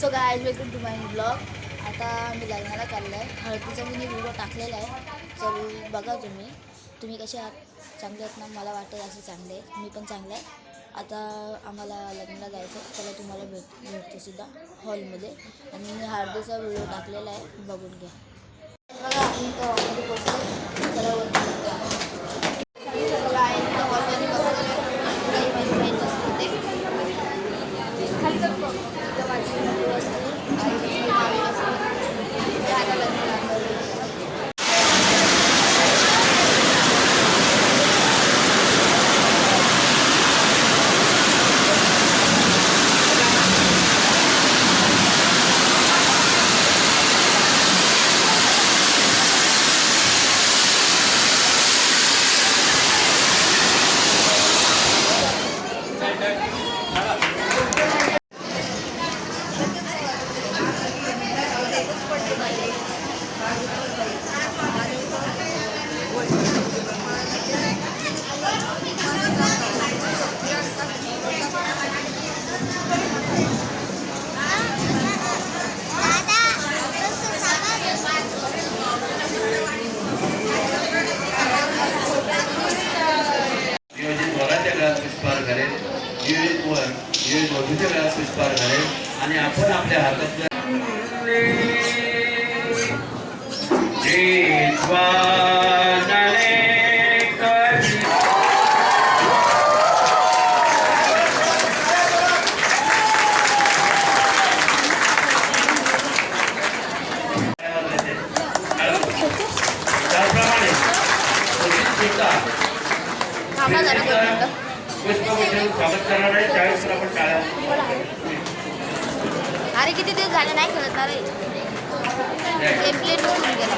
So guys welcome to my blog. आता मी लग्नाला चाललो आहे. हळदीचा मी व्हिडिओ टाकलेला आहे, तर बघा तुम्ही कसे आहात? चांगले आहेत ना? मला वाटतं असे चांगले आहे, मी पण चांगले आहे. आता आम्हाला लग्नाला जायचं, चला तुम्हाला भेटते सुद्धा हॉलमध्ये. आणि मी हळदीचा व्हिडिओ टाकलेला आहे, बघून घ्या. बघा आम्ही तर हॉलमध्ये पोचलो, चला वरती हॉलमध्ये बसलो. काही माझी फ्रेंड्स असते खाली तर माझी मुलं असते, आई मामी असते, राहायला लग्न. पुष्पहार घालेल, नियोजित वधूच्या गळ्यात पुष्पहार घालेल आणि आपण आपल्या हातातल्या स्वागत करणार आहे. त्यावेळेस आपण टाळ्या. अरे किती दिवस झाले नाही खेळत ना रे, गेम प्ले होऊन गेला.